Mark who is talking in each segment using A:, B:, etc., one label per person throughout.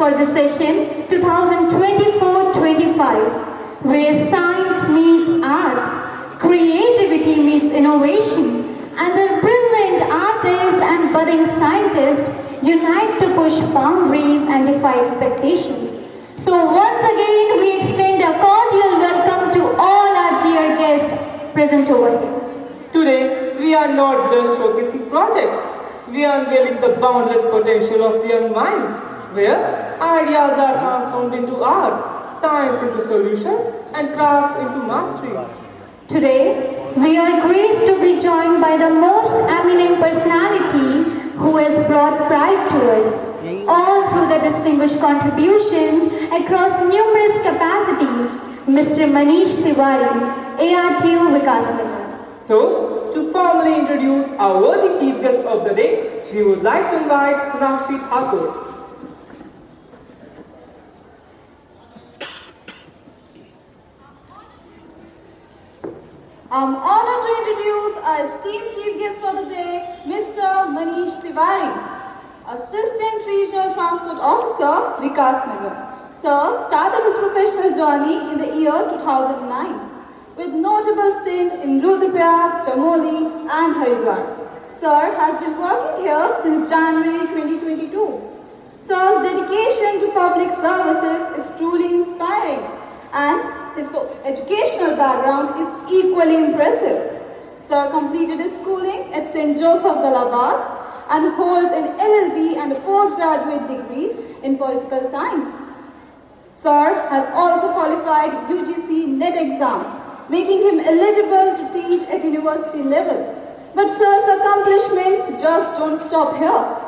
A: for the session 2024-25, where science meets art, creativity meets innovation, and the brilliant artists and budding scientists unite to push boundaries and defy expectations. So once again, we extend a cordial welcome to all our dear guests present over here.
B: Today, we are not just showcasing projects, we are unveiling the boundless potential of young minds, where ideas are transformed into art, science into solutions, and craft into mastery.
A: Today, we are graced to be joined by the most eminent personality who has brought pride to us, all through the distinguished contributions across numerous capacities, Mr. Manish Tiwari, ARTU Vikasnagar.
B: So, to formally introduce our worthy chief guest of the day, we would like to invite Sonakshi Thakur.
C: I'm honored to introduce our esteemed chief guest for the day, Mr. Manish Tiwari, Assistant Regional Transport Officer, Vikasnagar. Sir started his professional journey in the year 2009 with notable stint in Rudraprayag, Chamoli and Haridwar. Sir has been working here since January 2022. Sir's dedication to public services is truly inspiring, and his educational background is equally impressive. Sir completed his schooling at St. Joseph's Allahabad and holds an LLB and a postgraduate degree in political science. Sir has also qualified UGC NET exam, making him eligible to teach at university level. But Sir's accomplishments just don't stop here.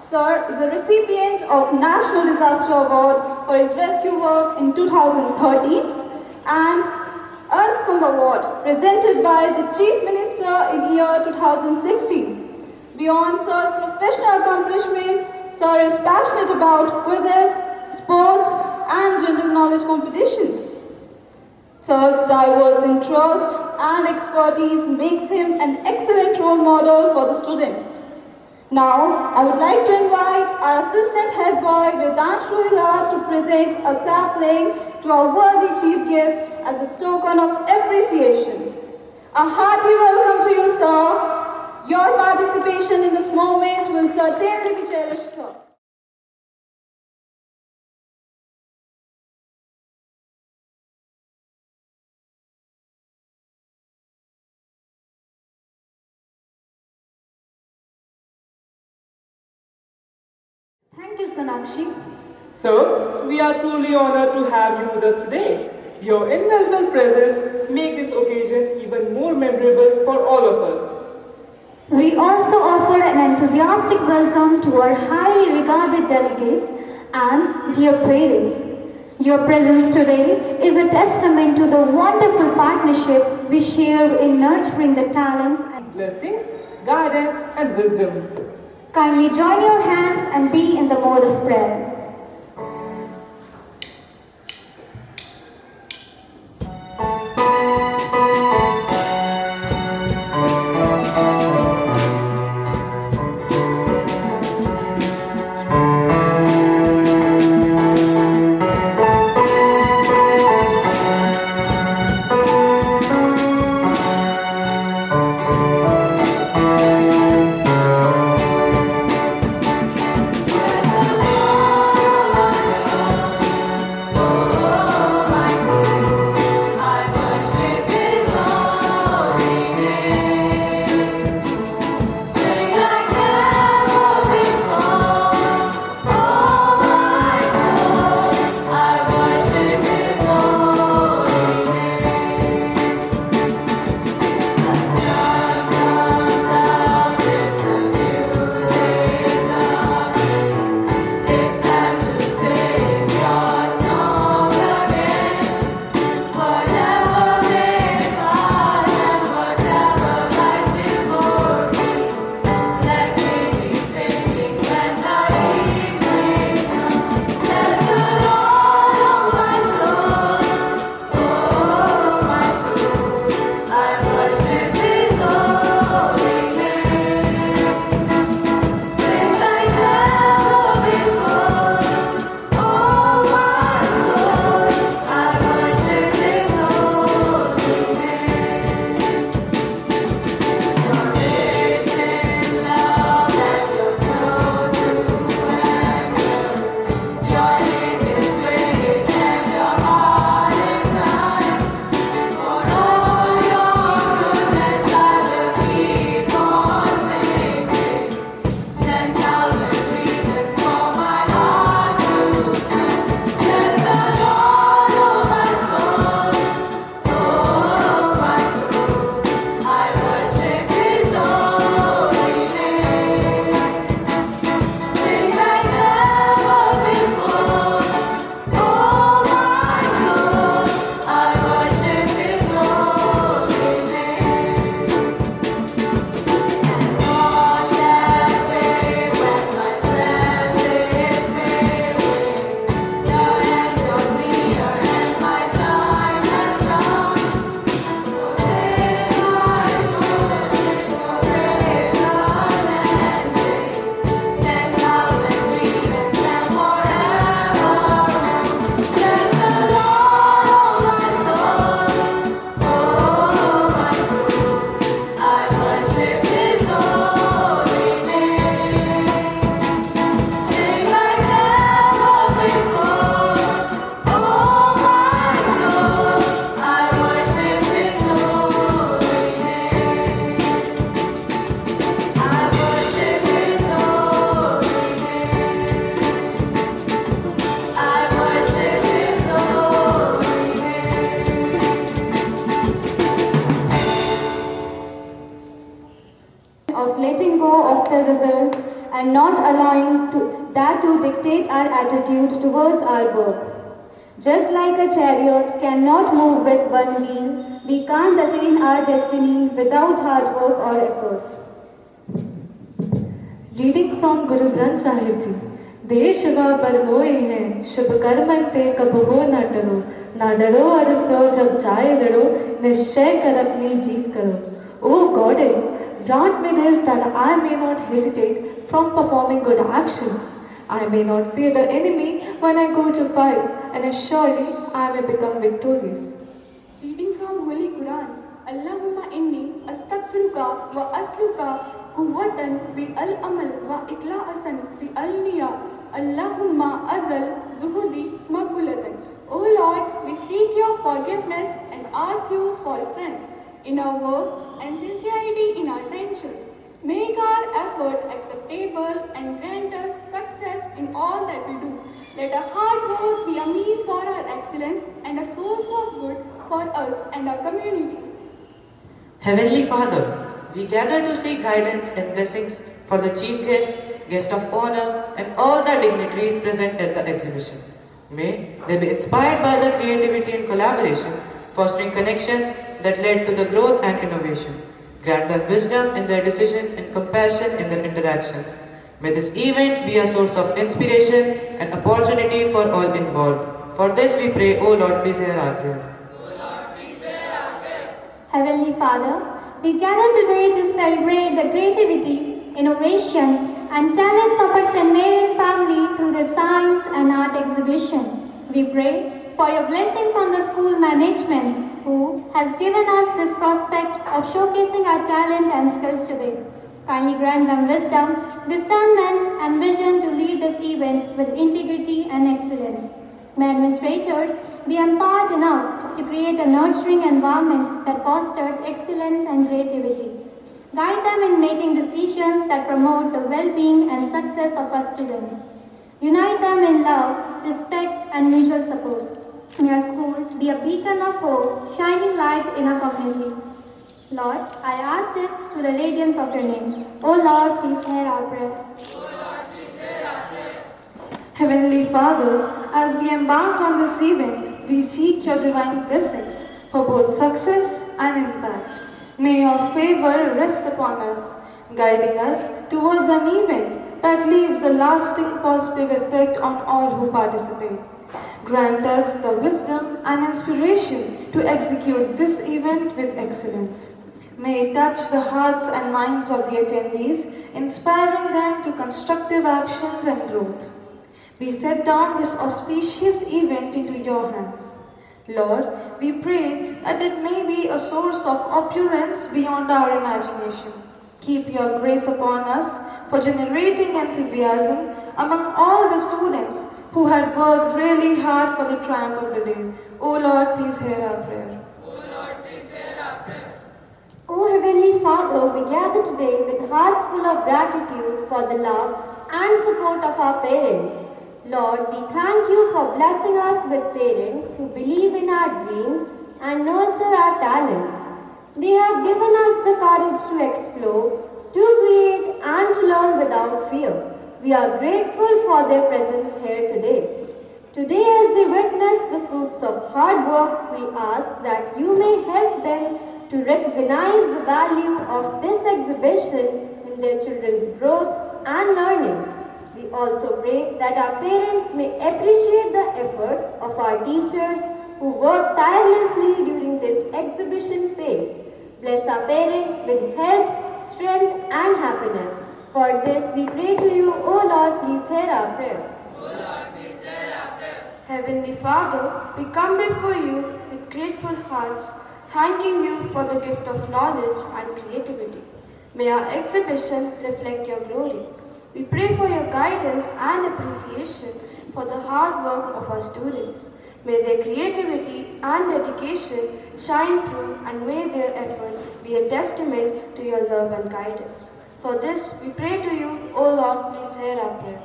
C: Sir is a recipient of National Disaster Award for his rescue work in 2013 and Earth Kumbh Award presented by the Chief Minister in year 2016. Beyond Sir's professional accomplishments, Sir is passionate about quizzes, sports and general knowledge competitions. Sir's diverse interest and expertise makes him an excellent role model for the student. Now, I would like to invite our assistant head boy Vedanshu Hila to present a sapling to our worthy chief guest as a token of appreciation. A hearty welcome to you, sir. Your participation in this moment will certainly be cherished, sir.
A: Thank you, Sonakshi.
B: So, we are truly honored to have you with us today. Your invaluable presence makes this occasion even more memorable for all of us.
A: We also offer an enthusiastic welcome to our highly regarded delegates and dear parents. Your presence today is a testament to the wonderful partnership we share in nurturing the talents and
B: Blessings, guidance, and wisdom.
A: kindly join your hands and be in the mode of prayer. and not allowing that to dictate our attitude towards our work. Just like a chariot cannot move with one wheel, we can't attain our destiny without hard work or efforts.
D: Reading from Guru Granth Sahib Ji. देश व बरमोए हैं शुभ Karman ते कब हो ना डरो और सो जब जाए लड़ो निश्चय कर अपनी जीत करो. O Goddess, grant me this that I may not hesitate from performing good actions. I may not fear the enemy when I go to fight, and surely I may become victorious.
C: Reading from Holy Quran. Allahumma inni astaghfiruka wa asluka quwwatan fi al-amal wa ikhlaasan fi al-niyya. Allahumma azal zuhudi maqbulatan. O Lord, we seek your forgiveness and ask you for strength in our work and sincerity in our intentions. Make our effort acceptable and grant us success in all that we do. Let our hard work be a means for our excellence and a source of good for us and our community.
E: Heavenly Father, we gather to seek guidance and blessings for the chief guest, guest of honor, and all the dignitaries present at the exhibition. May they be inspired by the creativity and collaboration, fostering connections that led to the growth and innovation. Grant them wisdom in their decision and compassion in their interactions. May this event be a source of inspiration and opportunity for all involved. For this we pray, O Lord, please hear our prayer.
A: Heavenly Father, we gather today to celebrate the creativity, innovation, and talents of our St. Marian family through the Science and Art exhibition. We pray for your blessings on the school management, who has given us this prospect of showcasing our talent and skills today. Kindly grant them wisdom, discernment, and vision to lead this event with integrity and excellence. May administrators be empowered enough to create a nurturing environment that fosters excellence and creativity. Guide them in making decisions that promote the well-being and success of our students. Unite them in love, respect, and mutual support. May our school be a beacon of hope, shining light in our community. Lord, I ask this through the radiance of your name. O Lord, please hear our prayer.
D: Heavenly Father, as we embark on this event, we seek your divine blessings for both success and impact. May your favor rest upon us, guiding us towards an event that leaves a lasting positive effect on all who participate. Grant us the wisdom and inspiration to execute this event with excellence. May it touch the hearts and minds of the attendees, inspiring them to constructive actions and growth. We set down this auspicious event into your hands. Lord, we pray that it may be a source of opulence beyond our imagination. Keep your grace upon us for generating enthusiasm among all the students who had worked really hard for the triumph of the day. O Lord, please hear our prayer.
A: O Heavenly Father, we gather today with hearts full of gratitude for the love and support of our parents. Lord, we thank you for blessing us with parents who believe in our dreams and nurture our talents. They have given us the courage to explore, to create, and to learn without fear. We are grateful for their presence here today. Today, as they witness the fruits of hard work, we ask that you may help them to recognize the value of this exhibition in their children's growth and learning. We also pray that our parents may appreciate the efforts of our teachers who work tirelessly during this exhibition phase. Bless our parents with health, strength, and happiness. For this we pray to you, O Lord, please hear our prayer.
D: Heavenly Father, we come before you with grateful hearts, thanking you for the gift of knowledge and creativity. May our exhibition reflect your glory. We pray for your guidance and appreciation for the hard work of our students. May their creativity and dedication shine through, and may their effort be a testament to your love and guidance. For this, we pray to you, O Lord, please hear our prayer.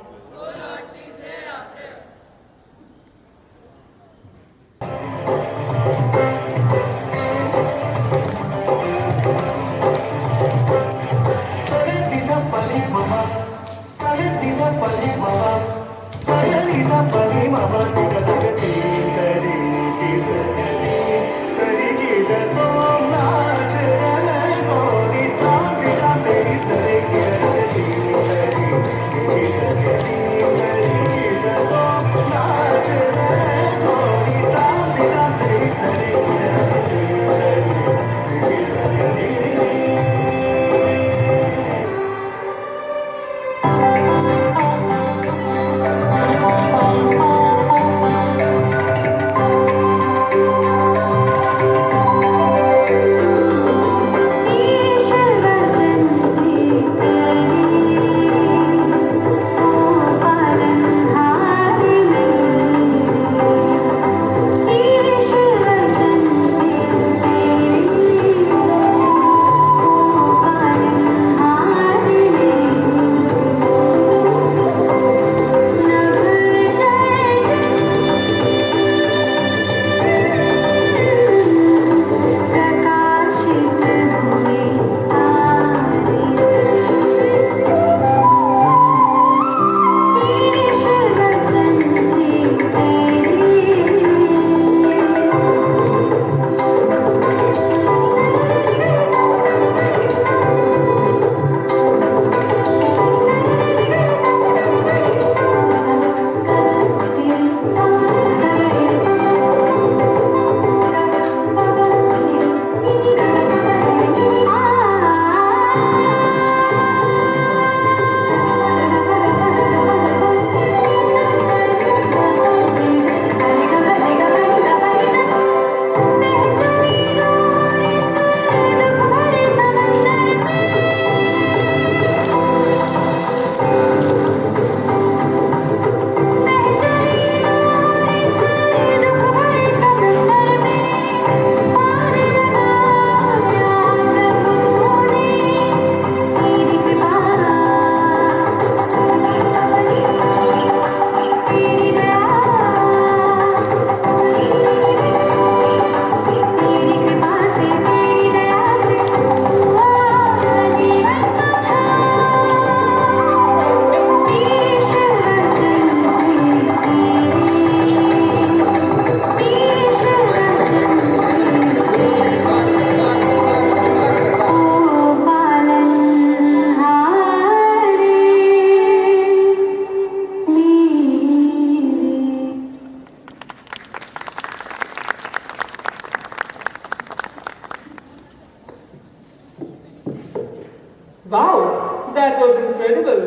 B: Wow, that was incredible.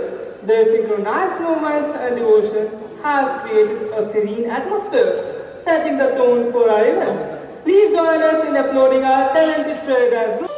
B: Their synchronized movements and devotion have created a serene atmosphere, setting the tone for our event. Please join us in applauding our talented prayer dance group.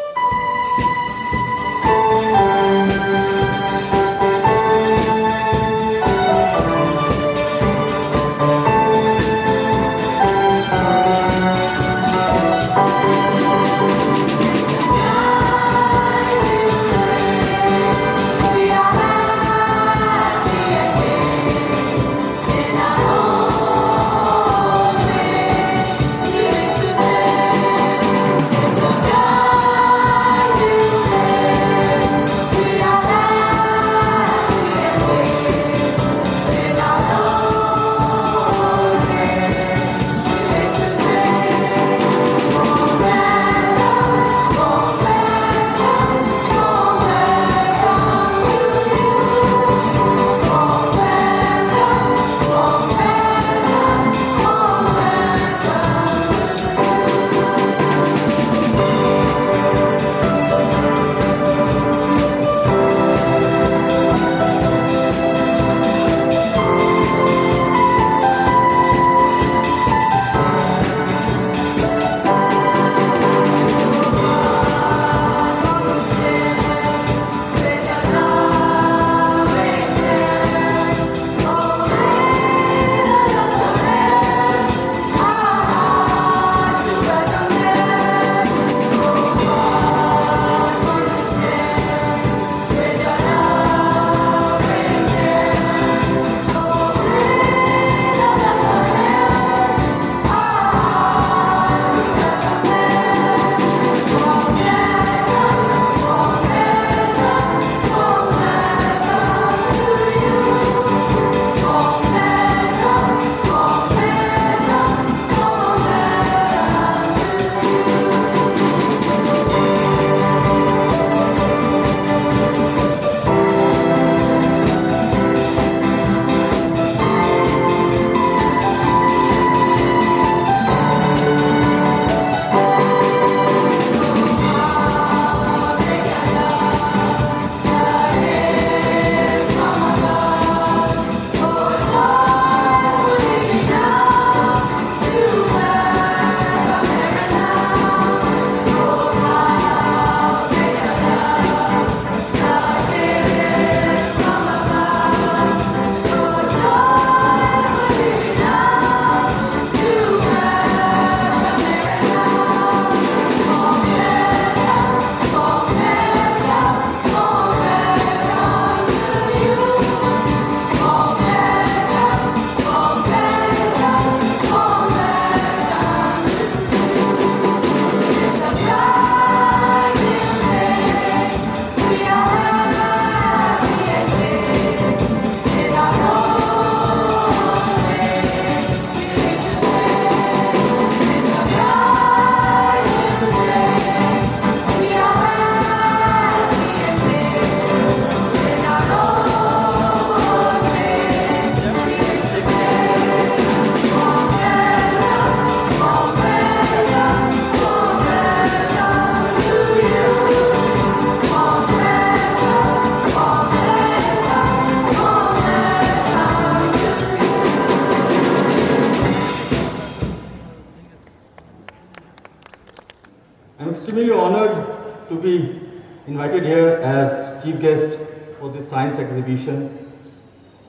F: I'm extremely honored to be invited here as chief guest for this science exhibition,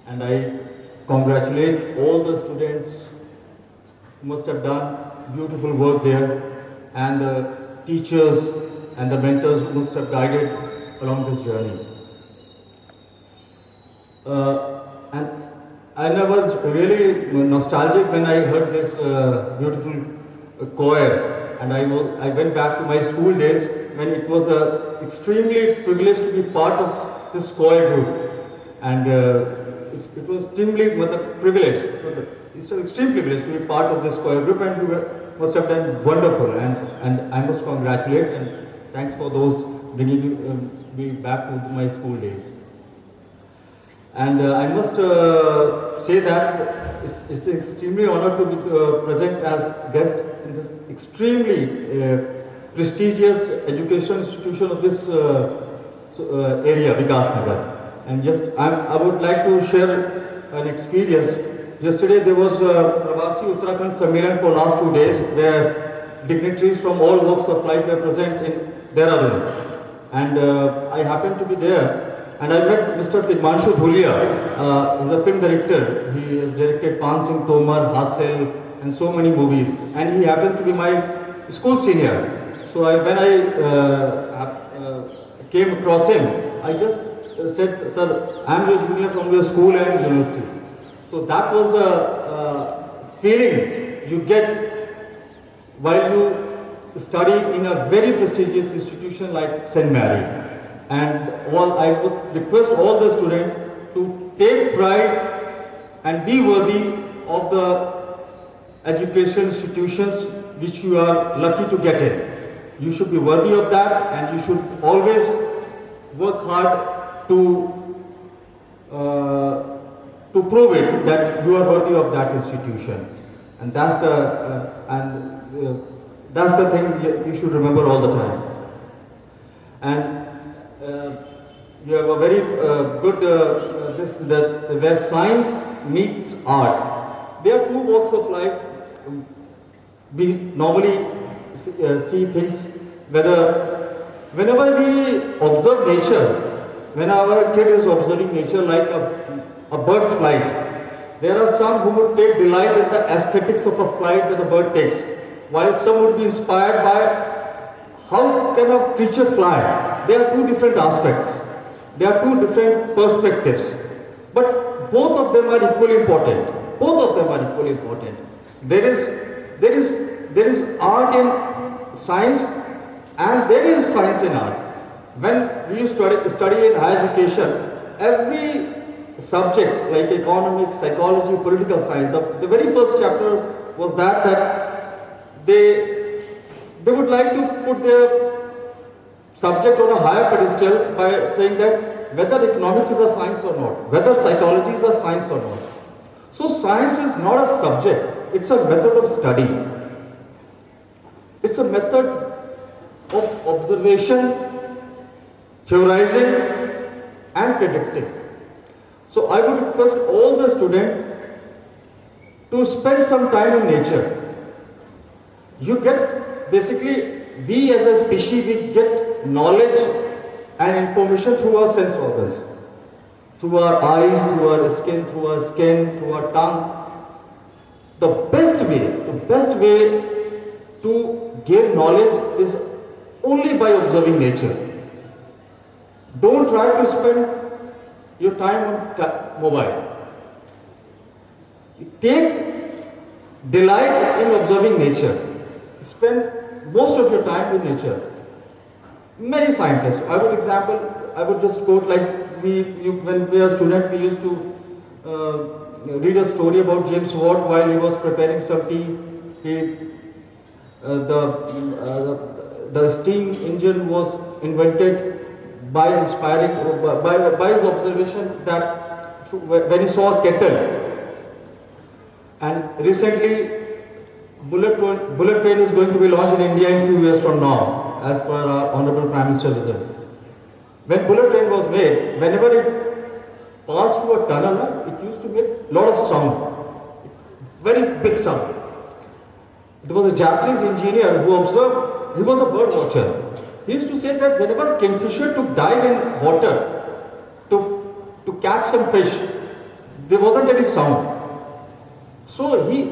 F: and I congratulate all the students who must have done beautiful work there, and the teachers and the mentors who must have guided along this journey. And I was really nostalgic when I heard this beautiful choir. And I went back to my school days when it was extremely privileged to be part of this choir group. And it was extremely privilege. It's an extreme privilege to be part of this choir group, and you must have done wonderful. And I must congratulate and thanks for those bringing me back to my school days. And I must say that it's extremely honored to be present as guest in this extremely prestigious education institution of this area, Vikas Nagar. And I would like to share an experience. Yesterday there was Pravasi Uttarakhand Sammelan for last 2 days, where dignitaries from all walks of life were present in Dehradun. And I happened to be there, and I met Mr. Tigmanshu Dhulia. He's a film director. He has directed Pan Singh Tomar, Hasil, and so many movies. And he happened to be my school senior. So when I came across him, I just said, "Sir, I'm your junior from your school and university." So that was the feeling you get while you study in a very prestigious institution like St. Mary. And I would request all the students to take pride and be worthy of the education institutions which you are lucky to get in. You should be worthy of that, and you should always work hard to prove it that you are worthy of that institution. And that's the thing you should remember all the time. And you have a very good where science meets art. There are two walks of life. We normally see things whenever we observe nature, when our kid is observing nature like a bird's flight, there are some who would take delight in the aesthetics of a flight that a bird takes, while some would be inspired by how can a creature fly. There are two different aspects. There are two different perspectives. But both of them are equally important. Both of them are equally important. There is art in science, and there is science in art. When we study in higher education, every subject like economics, psychology, political science, the very first chapter was that they would like to put their subject on a higher pedestal by saying that whether economics is a science or not, whether psychology is a science or not. So science is not a subject, it's a method of study. It's a method of observation, theorizing, and predicting. So I would request all the students to spend some time in nature. You get, basically, we as a species, we get knowledge and information through our sense organs. Through our eyes, through our skin, through our tongue. The best way to gain knowledge is only by observing nature. Don't try to spend your time on mobile. Take delight in observing nature. Spend most of your time in nature. Many scientists, I would just quote, like when we were students, we used to read a story about James Watt while he was preparing some tea. The steam engine was invented by his observation that when he saw a kettle. And recently, bullet train is going to be launched in India in a few years from now, as per our Honorable Prime Minister visit. When bullet train was made, whenever it passed through a tunnel, it used to make a lot of sound, very big sound. There was a Japanese engineer who observed, he was a bird watcher. He used to say that whenever kingfisher took dive in water to catch some fish, there wasn't any sound. So he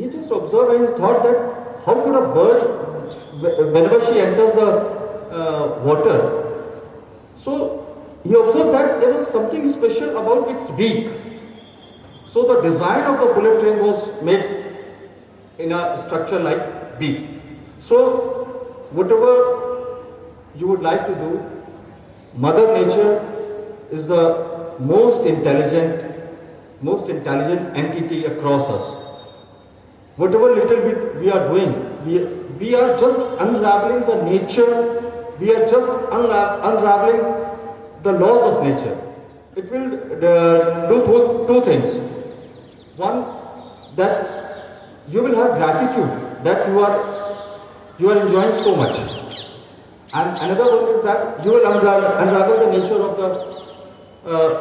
F: just observed and he thought that how could a bird, whenever she enters the water, so he observed that there was something special about its beak. So the design of the bullet train was made in a structure like beak. So whatever you would like to do, Mother Nature is the most intelligent entity across us. Whatever little bit we are doing, we are just unraveling the nature, we are just unraveling the laws of nature. It will do two things. One, that you will have gratitude that you are enjoying so much. And another one is that you will unravel the nature of the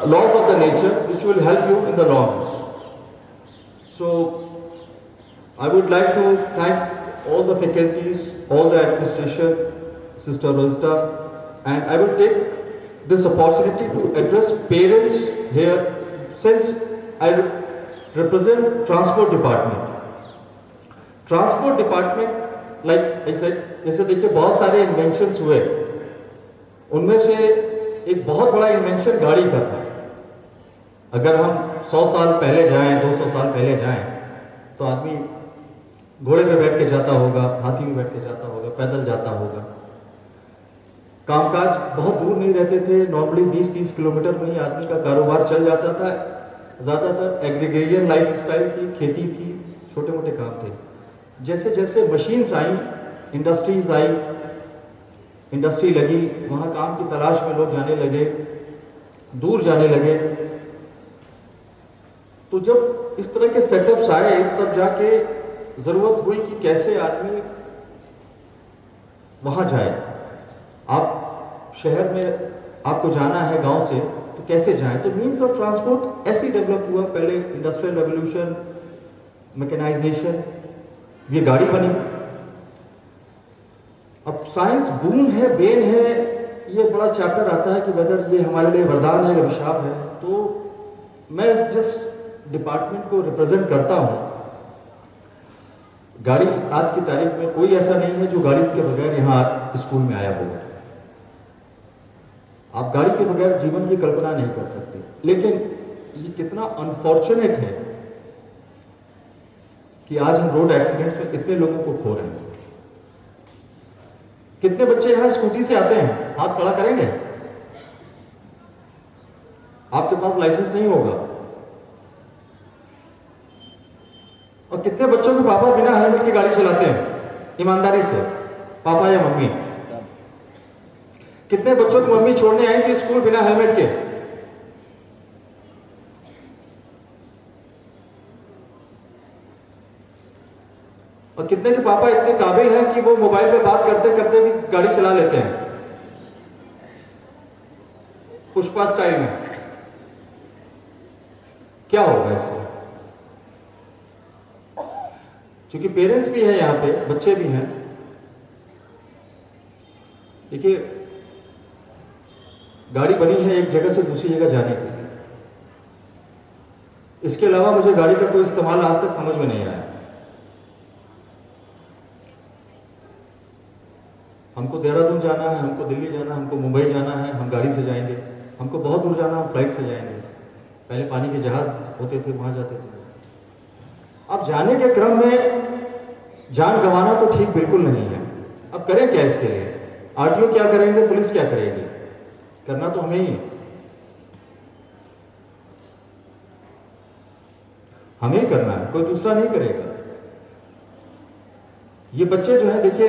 F: laws of the nature, which will help you in the long run. So, I would like to thank all the faculties, all the administration, Sister Rosita, and I will take this opportunity to address parents here, since I represent Transport Department. Transport Department, like I said, जैसे देखिए बहुत सारे inventions हुए, उनमें से एक बहुत बड़ा इन्वेंशन गाड़ी का था। अगर हम 100 साल पहले जाएं, 200 साल पहले जाएं, तो आदमी घोड़े पे बैठ के जाता होगा, हाथी में बैठ के जाता होगा, पैदल जाता होगा। कामकाज बहुत दूर नहीं रहते थे, नॉर्मली 20-30 किलोमीटर में ही आदमी का कारोबार चल जाता था। ज़्यादातर एग्रीगेरियन लाइफ स्टाइल थी, खेती थी, छोटे मोटे काम थे। जैसे जैसे मशीन्स आई, इंडस्ट्रीज आई, इंडस्ट्री लगी, वहाँ काम की तलाश में लोग जाने लगे, दूर जाने लगे। तो जब इस तरह के सेटअप्स आए, तब जाके ज़रूरत हुई कि कैसे आदमी वहाँ जाए। आप शहर में आपको जाना है गांव से, तो कैसे जाएं? तो मीन्स ऑफ ट्रांसपोर्ट ऐसे डेवलप हुआ। पहले इंडस्ट्रियल रेवोल्यूशन, मैकेनाइजेशन, ये गाड़ी बनी। अब साइंस बून है, बेन है, ये बड़ा चैप्टर आता है कि वेदर ये हमारे लिए वरदान है या अभिशाप है। तो मैं जिस डिपार्टमेंट को रिप्रेजेंट करता हूँ, गाड़ी आज की तारीख में कोई ऐसा नहीं है जो गाड़ी के बगैर यहाँ स्कूल में आया होगा। आप गाड़ी के बगैर जीवन की कल्पना नहीं कर सकते। लेकिन ये कितना अनफॉर्चुनेट है कि आज हम रोड एक्सीडेंट्स में इतने लोगों को खो रहे हैं। कितने बच्चे यहां स्कूटी से आते हैं, हाथ खड़ा करेंगे? आपके पास लाइसेंस नहीं होगा। और कितने बच्चों के पापा बिना हेलमेट की गाड़ी चलाते हैं, ईमानदारी से, पापा या मम्मी? कितने बच्चों की मम्मी छोड़ने आई थी स्कूल बिना हेलमेट के? और कितने के पापा इतने काबिल हैं कि वो मोबाइल पे बात करते करते भी गाड़ी चला लेते हैं, पुष्पा स्टाइल में? क्या होगा इससे? क्योंकि पेरेंट्स भी हैं यहाँ पे, बच्चे भी हैं। देखिए, गाड़ी बनी है एक जगह से दूसरी जगह जाने के लिए। इसके अलावा मुझे गाड़ी का कोई इस्तेमाल आज तक समझ में नहीं आया। हमको देहरादून जाना है, हमको दिल्ली जाना है, हमको मुंबई जाना है, हम गाड़ी से जाएंगे। हमको बहुत दूर जाना, हम फ्लाइट से जाएंगे। पहले पानी के जहाज होते थे, वहां जाते थे। अब जाने के क्रम में जान गंवाना तो ठीक बिल्कुल नहीं है। अब करें क्या इसके लिए? आरटीओ क्या करेंगे, पुलिस क्या करेगी? करना तो हमें ही है, हमें ही करना है, कोई दूसरा नहीं करेगा। ये बच्चे जो है, देखिए,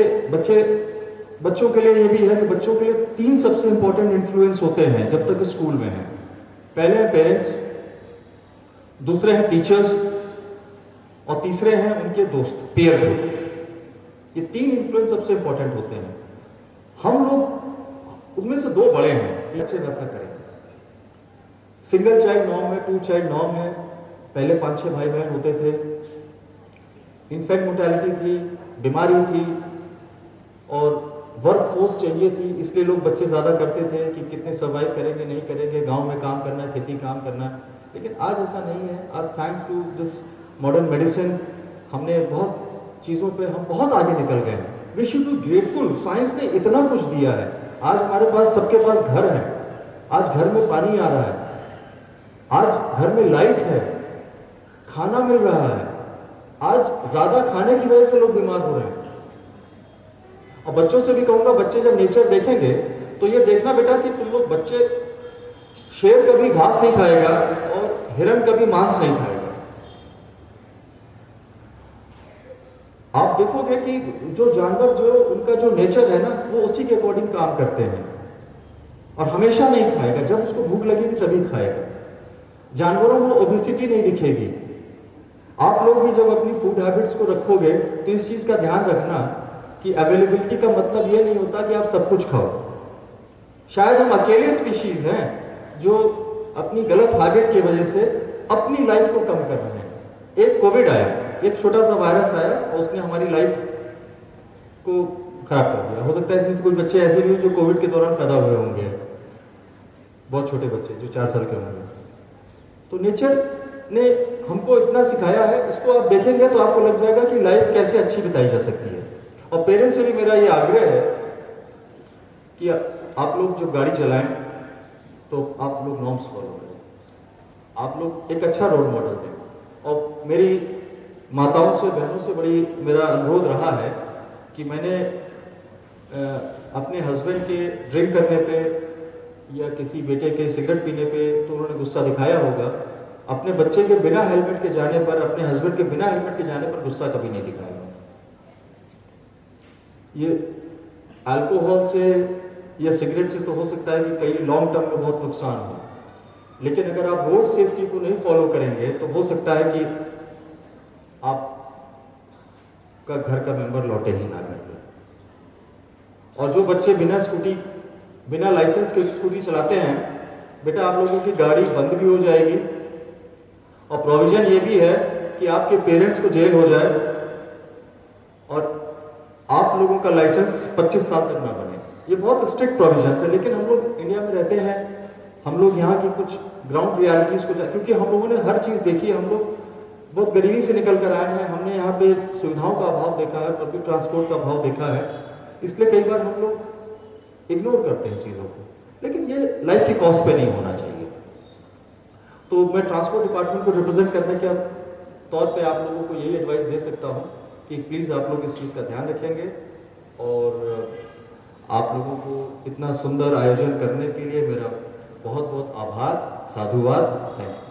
F: बच्चों के लिए ये भी है कि बच्चों के लिए 3 सबसे इंपॉर्टेंट इन्फ्लुएंस होते हैं जब तक स्कूल में है। पहले हैं पेरेंट्स, दूसरे हैं टीचर्स, और तीसरे हैं उनके दोस्त, पीयर ग्रुप। ये 3 इन्फ्लुएंस सबसे इंपॉर्टेंट होते हैं। हम लोग उनमें से 2 बड़े हैं, बच्चे वैसा करें। सिंगल चाइल्ड नॉर्म है, 2 चाइल्ड नॉर्म है। पहले 5-6 भाई बहन होते थे, इन्फेंट मोर्टेलिटी थी, बीमारी थी, और वर्क फोर्स चाहिए थी। इसलिए लोग बच्चे ज़्यादा करते थे कि कितने सर्वाइव करेंगे, नहीं करेंगे, गांव में काम करना, खेती काम करना। लेकिन आज ऐसा नहीं है। आज thanks to this modern medicine हमने बहुत चीज़ों पे हम बहुत आगे निकल गए हैं। We should be grateful. Science ने इतना कुछ दिया है। आज हमारे पास, सबके पास घर है। आज घर में पानी आ रहा है, आज घर में लाइट है, खाना मिल रहा है। आज ज़्यादा खाने की वजह से लोग बीमार हो रहे हैं। और बच्चों से भी कहूँगा, बच्चे जब नेचर देखेंगे तो ये देखना बेटा कि तुम लोग, बच्चे, शेर कभी घास नहीं खाएगा और हिरण कभी मांस नहीं खाएगा। आप देखोगे कि जो जानवर, जो उनका जो नेचर है ना, वो उसी के अकॉर्डिंग काम करते हैं, और हमेशा नहीं खाएगा। जब उसको भूख लगेगी तभी खाएगा। जानवरों में ओबेसिटी नहीं दिखेगी। आप लोग भी जब अपनी फूड हैबिट्स को रखोगे तो इस चीज़ का ध्यान रखना कि कि अवेलेबिलिटी का मतलब ये नहीं होता कि आप सब कुछ खाओ। शायद हम अकेले स्पीशीज हैं जो अपनी गलत हैबिट की वजह से अपनी लाइफ को कम कर रहे हैं। एक कोविड आया, एक छोटा सा वायरस आया और उसने हमारी लाइफ को खराब कर दिया। हो सकता है इसमें से कुछ बच्चे ऐसे भी जो कोविड के दौरान पैदा हुए होंगे, बहुत छोटे बच्चे जो 4 साल के होंगे। तो नेचर ने हमको इतना सिखाया है, इसको आप देखेंगे तो आपको लग जाएगा कि लाइफ कैसे अच्छी बिताई जा सकती है। और पेरेंट्स से भी मेरा ये आग्रह है कि आप लोग जो गाड़ी चलाएं तो आप लोग नॉर्म्स फॉलो करें, आप लोग एक अच्छा रोल मॉडल दें। और मेरी माताओं से, बहनों से बड़ी मेरा अनुरोध रहा है कि मैंने अपने हस्बैंड के ड्रिंक करने पे या किसी बेटे के सिगरेट पीने पे तो उन्होंने गुस्सा दिखाया होगा, अपने बच्चे के बिना हेलमेट के जाने पर, अपने हस्बैंड के बिना हेलमेट के जाने पर गुस्सा कभी नहीं दिखाया। ये अल्कोहल से या सिगरेट से तो हो सकता है कि कई लॉन्ग टर्म में बहुत नुकसान हो, लेकिन अगर आप रोड सेफ्टी को नहीं फॉलो करेंगे तो हो सकता है कि आपका घर का मेंबर लौटे ही ना घर में। और जो बच्चे बिना लाइसेंस के स्कूटी चलाते हैं, बेटा आप लोगों की गाड़ी बंद भी हो जाएगी और प्रोविजन ये भी है कि आपके पेरेंट्स को जेल हो जाए और आप लोगों का लाइसेंस 25 साल तक ना बने। ये बहुत स्ट्रिक्ट प्रोविजन है, लेकिन हम लोग इंडिया में रहते हैं, हम लोग यहाँ की कुछ ग्राउंड रियलिटीज को क्योंकि हम लोगों ने हर चीज़ देखी है, हम लोग बहुत गरीबी से निकल कर आए हैं, हमने यहाँ पे सुविधाओं का अभाव देखा है, पब्लिक ट्रांसपोर्ट का अभाव देखा है, इसलिए कई बार हम लोग इग्नोर करते हैं चीज़ों को। लेकिन ये लाइफ की कॉस्ट पे नहीं होना चाहिए। तो मैं ट्रांसपोर्ट डिपार्टमेंट को रिप्रेजेंट करने के तौर पे आप लोगों को यही एडवाइस दे सकता हूँ कि प्लीज़ आप लोग इस चीज़ का ध्यान रखेंगे। और आप लोगों को इतना सुंदर आयोजन करने के लिए मेरा बहुत बहुत आभार, साधुवाद, thank you.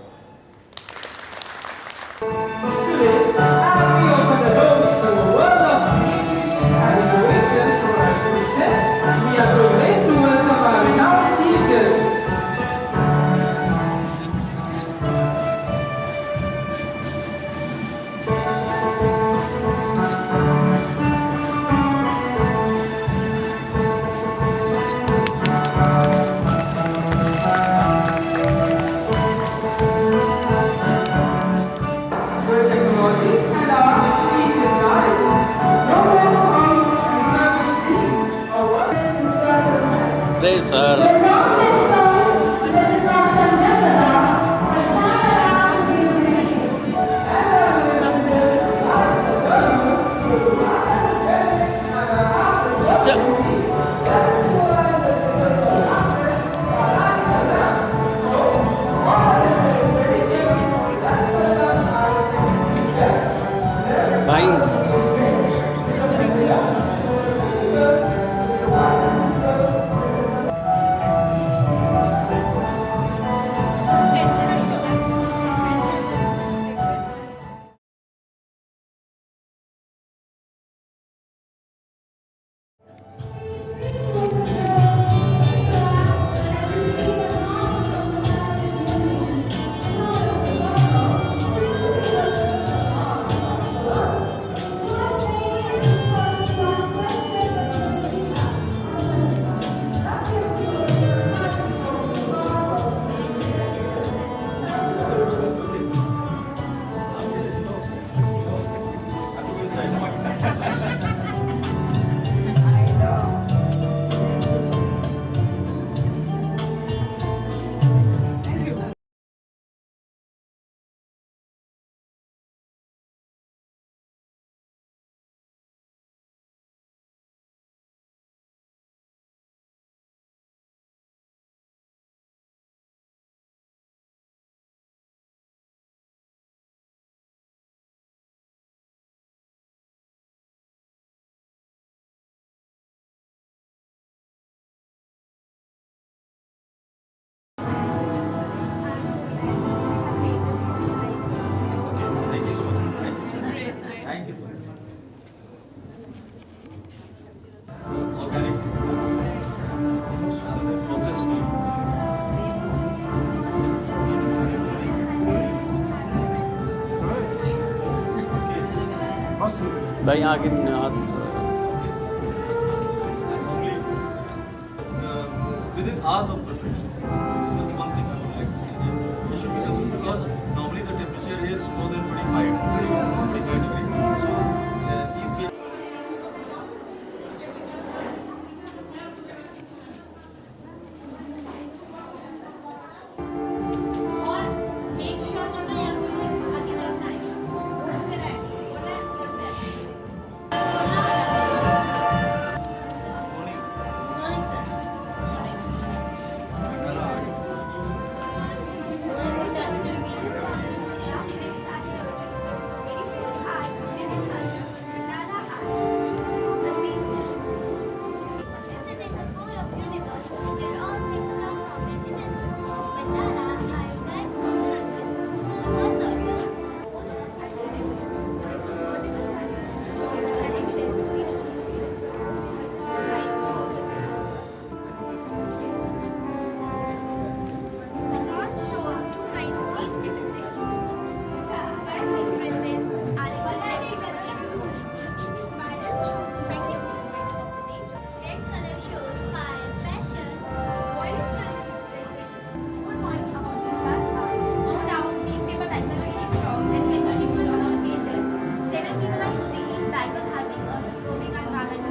B: As we open the doors to the world of creativity and innovation for our students, we are privileged to welcome our renowned chief guest.
G: Praise sir. Sister. भाई भाई आगे हाथ
F: hours of preparation. This is one thing I would like to say. That we should be careful because normally the temperature is more than 25 degrees. So these games.
H: और make sure जो ना यहाँ से बाहर की तरफ ना आए। फिर आए, वरना your set.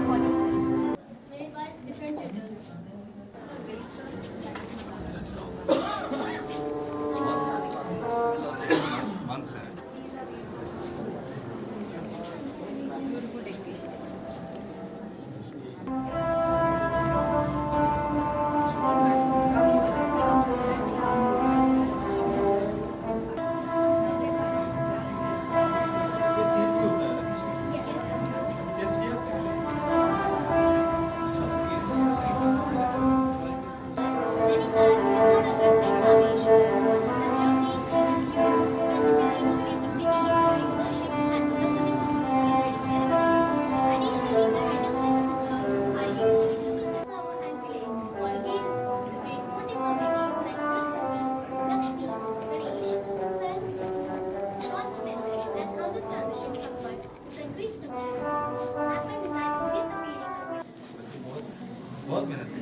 H: Morning, sir. Made by different children.
F: One side. बहुत मेहनत की।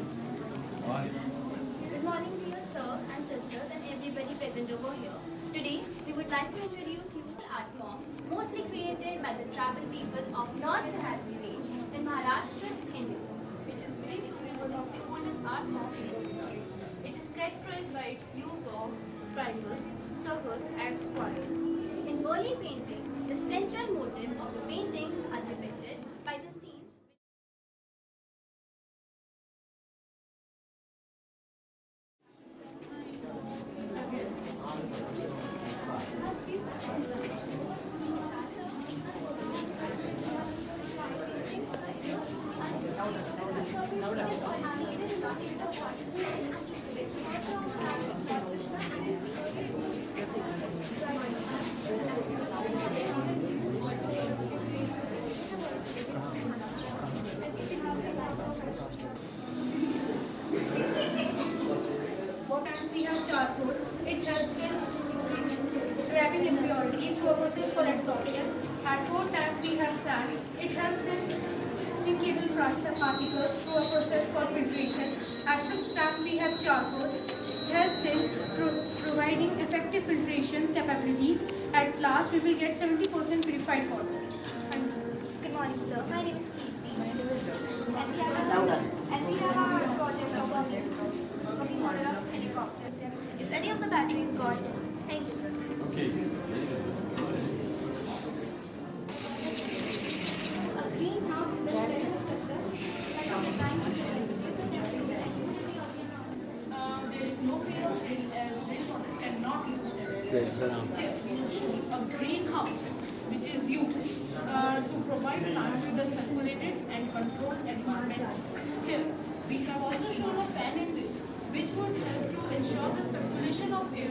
H: Good morning to you, sir and sisters, and everybody present over here. Today, we would like to introduce you to the art form, mostly created by the tribal people of North Saharan village in Maharashtra, India, which is believed to be one of the oldest art forms in the country. It is characterized by its use of triangles, circles, and squares. In Wali painting, the central motif of the paintings are depicted by the scenes.
I: We have charcoal. It helps in wrapping impurities to a process called adsorption. At 4 tab we have sand. It helps in sinkable particles through a process called filtration. At 5th tab we have charcoal. It helps in providing effective filtration capabilities. At last we will get 70% purified water. Thank you.
H: Good morning, sir. My name is Keerti. My name is Joshi. And we have our project of working model of helicopter. If any of the batteries got, thank you, sir.
F: Okay.
H: A greenhouse is a very structure that is designed to
I: There is no fear of rain as rainwater cannot reach them. A greenhouse which is used to provide plants with a circulated and controlled environment. Here we have also shown a fan in this which would help to ensure the circulation of air,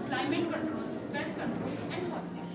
I: climate control, pest control and hotness.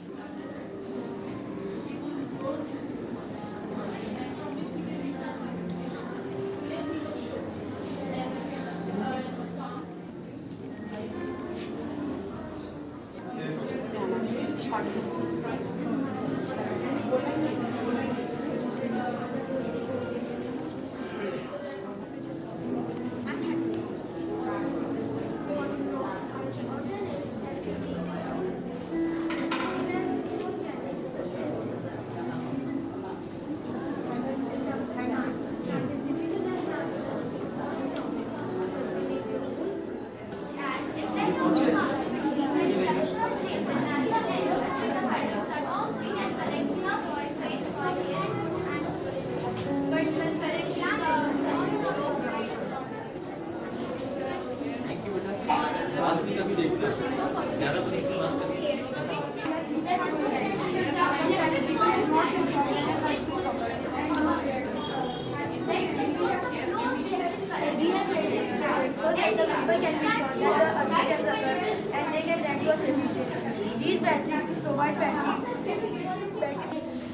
I: provide backup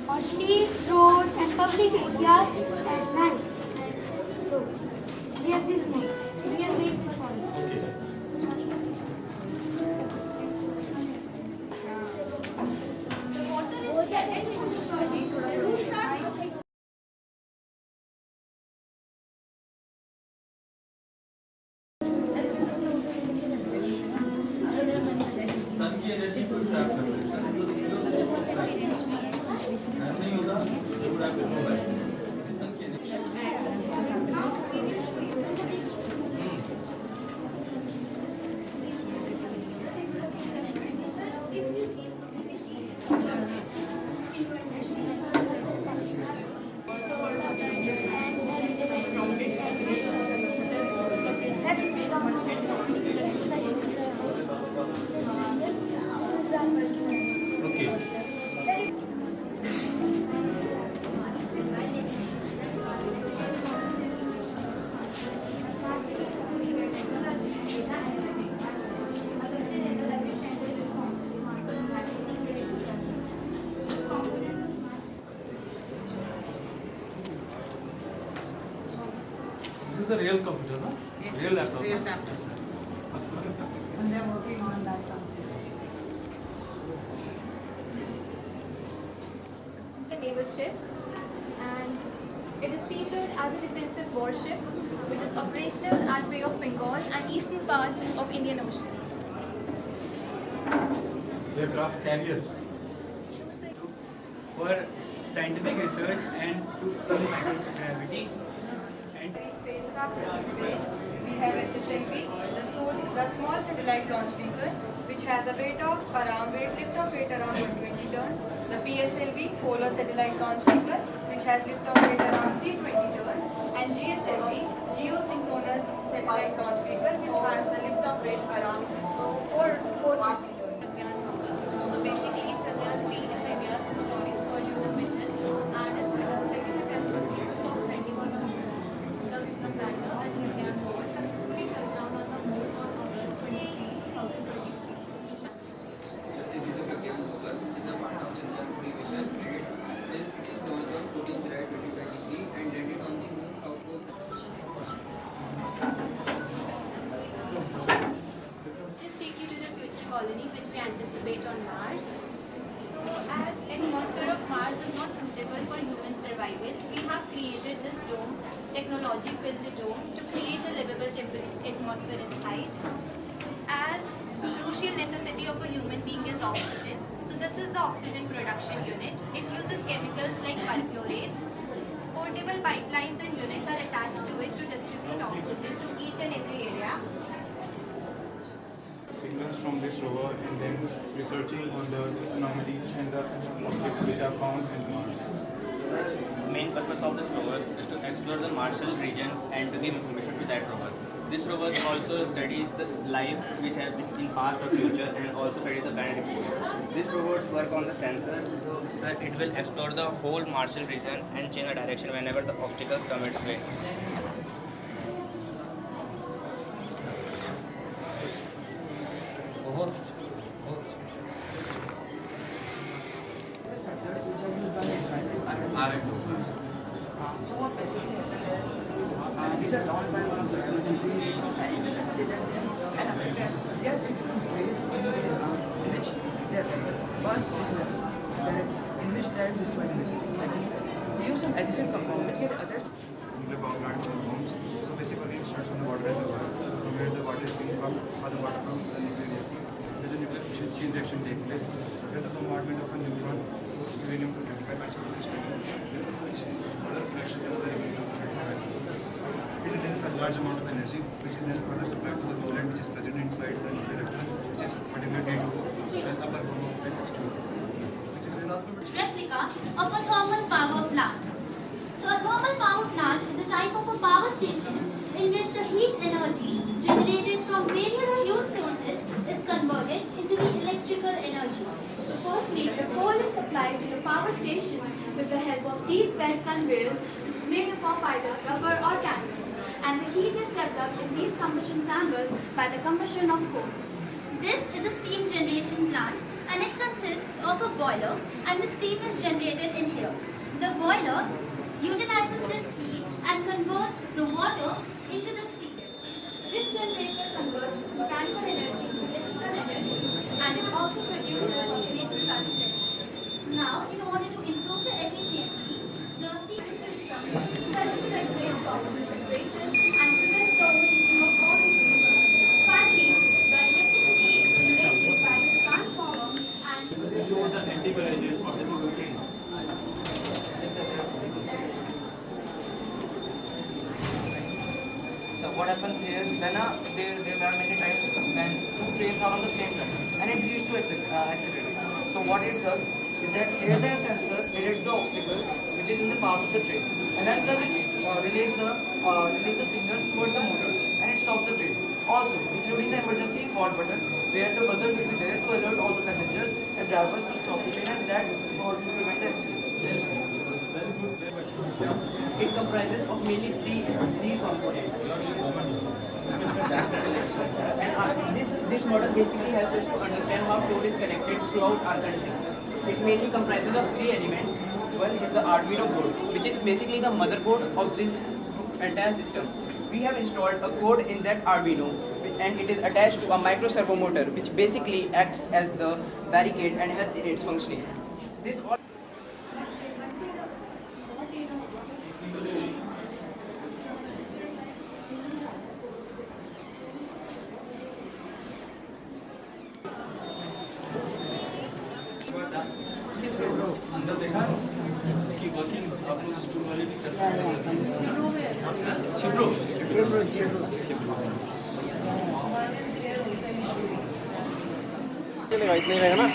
I: on streets, roads, and public areas at night. So, we have this one. We can read this one.
H: The water is jetted into the soil. The roof starts
J: This is the real computer, no? Real laptop.
K: Real laptop, sir. And they're working on that now.
H: naval ships, and it is featured as a defensive warship which is operational at Bay of Bengal and eastern parts of Indian Ocean.
J: Aircraft carrier.
L: For scientific research and to prove microgravity and
K: Spacecraft in space, we have SSLV, the small satellite launch vehicle, which has a lift of around 120 tons. The PSLV, Polar Satellite Launch Vehicle, which has lift of weight around 320 tons. And GSLV, Geosynchronous Satellite Launch Vehicle, which has the lift of weight around 420 tons.
H: So basically, Chandrayaan-3 is India's historic lunar mission, and its second attempt to achieve the soft landing on the moon. The platform at Chandrayaan 4 successfully touched down on the moon on August 23, 2023.
M: This is a Gagyan rover, which is a part of Chandrayaan-3 mission. It is launched on 14 July 2023 and landed on the moon's south pole.
H: Let's take you to the future colony which we anticipate on Mars. So as atmosphere of Mars is not suitable for human survival, we have created this dome, technology-filled dome, to create a livable atmosphere inside. So as crucial necessity of a human being is oxygen, so this is the oxygen production unit. It uses chemicals like perchlorates. Portable pipelines and units are attached to it to distribute oxygen to each and every area.
N: Signals from this rover and then researching on the anomalies and the objects which are found in Mars.
L: the main purpose of this rover is to explore the Martian regions and to give information to that rover. This rover also studies the life which has been in past or future and also studies the planet experience. These rovers work on the sensors, so sir, it will explore the whole Martian region and change the direction whenever the obstacles come its way.
M: These are launched by one of the agencies and they are different ways in which they are first in which they are destroying this. Second, they use some adhesive compound which get others.
N: Nuclear power plant bombs. So basically it starts from the water reservoir, from where the water is being pumped or the water from the nuclear reactor. There's a nuclear fission chain reaction take place where the bombardment of a neutron goes uranium to 25 isotopes which further reaction to the uranium to 25 isotopes. It releases a large amount of energy which is then further supplied to the coolant which is present inside the nuclear reactor, which is particularly D2O and upper form of H2O. Which is
H: Replica of a thermal power plant. A thermal power plant is a type of a power station in which the heat energy generated from various fuel sources is converted into the electrical energy. So firstly, the coal is supplied to the power stations with the help of these belt conveyors, which is made up of either rubber or canvas, and the heat is developed in these combustion chambers by the combustion of coal. This is a steam generation plant, and it consists of a boiler and the steam is generated in here. The boiler utilizes this heat and converts the water into the steam. This generator converts mechanical energy to electrical energy and it also produces alternating current. Now, in order to improve the efficiency, the steam system helps to regulate optimal temperatures and prevents the overheating of all these units. Finally, the electricity is generated by this transformer and
J: show the anti-collisions of the two trains.
E: So what happens here, when there are many times when two trains are on the same track and it leads to accidents. So what it does is that here the sensor detects the obstacle which is in the path of the train, and as such it relays the signals towards the motors and it stops the trains. Also, including the emergency halt button where the buzzer will be there to alert all the passengers and drivers to stop the train, and that will prevent the accidents.
L: It comprises of mainly three components. And this model basically helps us to understand how toll is connected throughout our country. It mainly comprises of three elements. One is the Arduino board, which is basically the motherboard of this entire system. We have installed a code in that Arduino and it is attached to a micro servo motor, which basically acts as the barricade and helps in its functioning. This all
J: अंदर देखा उसकी working आप लोग stool वाले भी कर सकते हैं। शिप्रो
O: चलेगा, इतना ही रहेगा ना,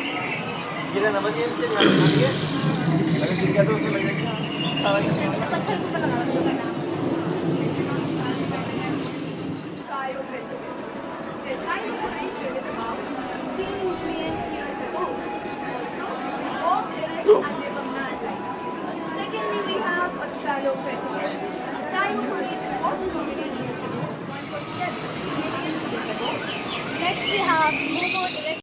O: गिरा ना बस, ये चलेगा, अगर गिर गया तो उसमें लग जाएगा।
H: The time of origin is about 15 million years ago. Also, they walked erect and they were man-like. Secondly, we have Australopithecus. The time of origin was 2 million years ago, 1.7 million years ago. Next, we have Homo erectus.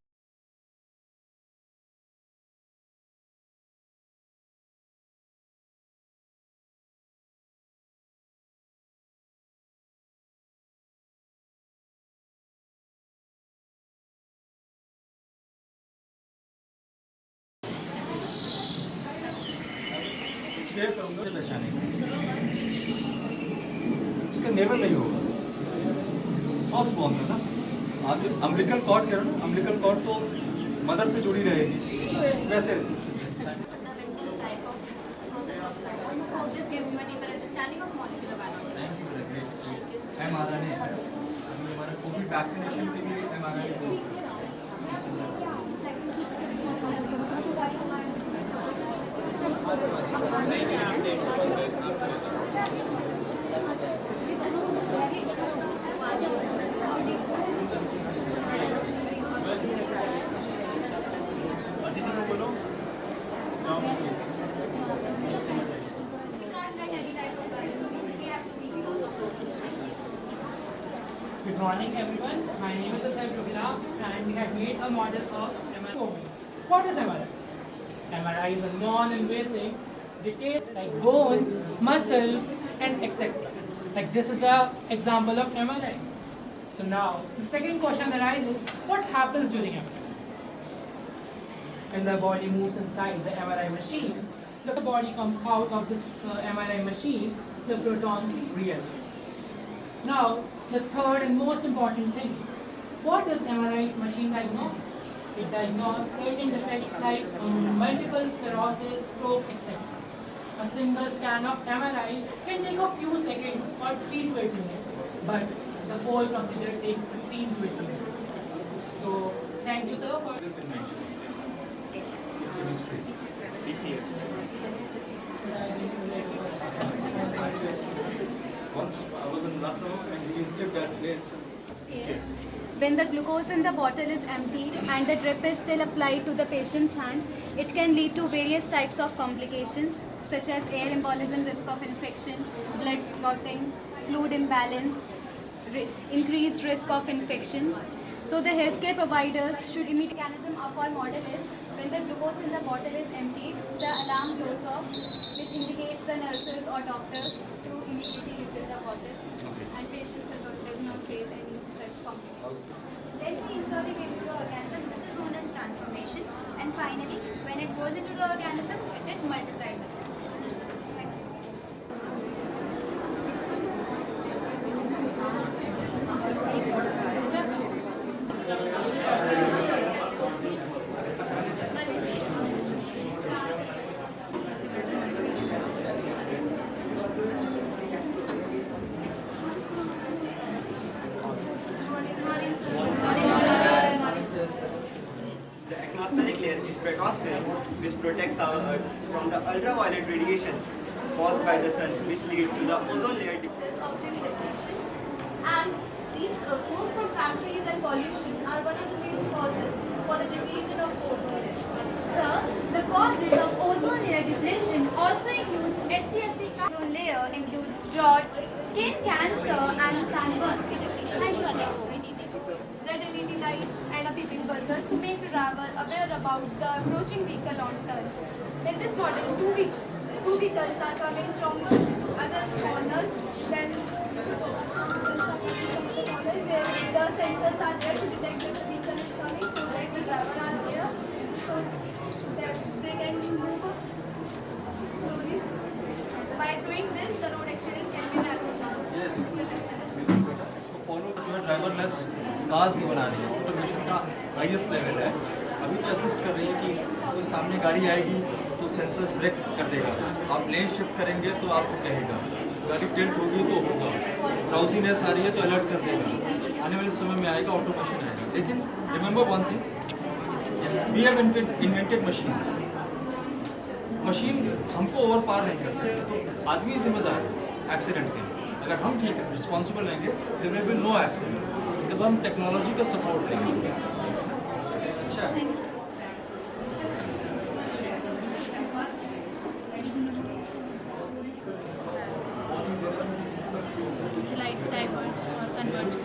J: Share करूँगा दर्शाने का। उसका naval नहीं होगा, first born है ना। आप umbilical cord कह रहे हो ना, अम्बिलिकल कॉर्ड तो मदर से जुड़ी रहेगी वैसे।
H: This gives you a deeper understanding of molecular biology.
J: mRNA हमारा कोविड वैक्सीनेशन के लिए mRNA
P: Good morning everyone, my name is Athar Prabila and we have made a model of MRI. What is MRI? MRI is a non-invasive detail like bones, muscles and etc. Like this is an example of MRI. So now the second question arises, what happens during MRI? When the body moves inside the MRI machine, the body comes out of this MRI machine, the protons realize. Now, the third and most important thing, what does MRI machine diagnose? It diagnoses certain defects like multiple sclerosis, stroke, etc. A single scan of MRI can take a few seconds or 3 to 8 minutes, but the whole procedure takes 15 to 20 minutes. So, thank you sir for
J: this invention. Chemistry. DCS. Once I was in Lucknow and we visited that place.
Q: When the glucose in the bottle is emptied and the drip is still applied to the patient's hand, it can lead to various types of complications such as air embolism, risk of infection, blood clotting, fluid imbalance, increased risk of infection. So the healthcare providers should immediately mechanism of our model is when the glucose in the bottle is emptied, the alarm goes off, which indicates the nurses or doctors to immediately refill the bottle, and patients does not face any such complications.
H: Then we insert it into the organism. This is known as transformation. And finally, when it goes into the organism, it is multiplied.
O: The atmospheric layer is stratosphere, which protects our Earth from the ultraviolet radiation caused by the sun, which leads to the ozone layer.
H: Of this depletion. And these smokes from factories and pollution are one of the major causes for the depletion of ozone. Sir, the causes of ozone layer depletion also includes HCFC. Ozone layer includes drought, skin cancer, and sunburn. Red LED light and a beeping buzzer to make the driver aware about the approaching vehicle on turns. In this model, two vehicles are coming from the other corners. Then the sensors are there to detect that the vehicle is coming, so that the driver are aware, so that they can move slowly. By doing this, the road accident can be narrowed down.
J: Yes. Follow जो है driverless cars भी बना रही है, automation का highest level है। अभी तो असिस्ट कर रही है कि कोई सामने गाड़ी आएगी तो सेंसर्स ब्रेक कर देगा, आप लेन शिफ्ट करेंगे तो आपको कहेगा, गाड़ी टिल्ट होगी तो होगा, ड्राउजीनेस आ रही है तो अलर्ट कर देगा। आने वाले समय में आएगा, ऑटोमेशन आएगा। लेकिन remember one thing, we have invented machines. Machine हमको ओवर पार नहीं कर सकती, तो आदमी जिम्मेदार है एक्सीडेंट के। अगर हम ठीक है रिस्पॉन्सिबल रहेंगे, there will be no accident, जब हम टेक्नोलॉजी का सपोर्ट लेंगे। अच्छा
H: Lights diverge or converge.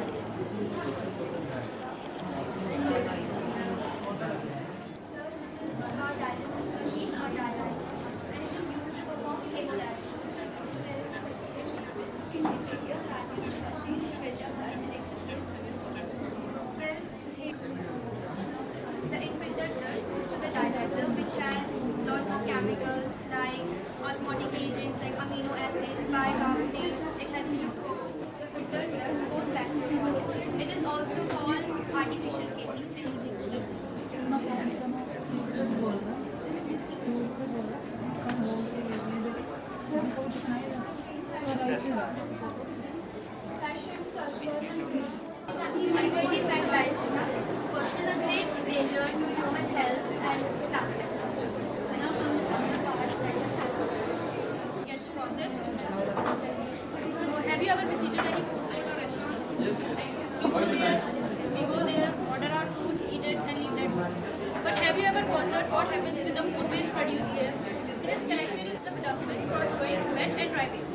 H: The infiltered blood goes to the dialyzer, which has lots of chemicals like osmotic agents like amino acids, bicarbonates. It has glucose. The filtered blood goes back to the body. It is also called artificial kidney. Hydrated fat digestion is a great danger to human health and planet. Gets processed. So, have you ever visited any food like a restaurant?
J: Yes.
H: We go there, order our food, eat it, and leave that food. But have you ever wondered what happens with the food waste produced there? It is collected in the dustbins for throwing wet and dry waste.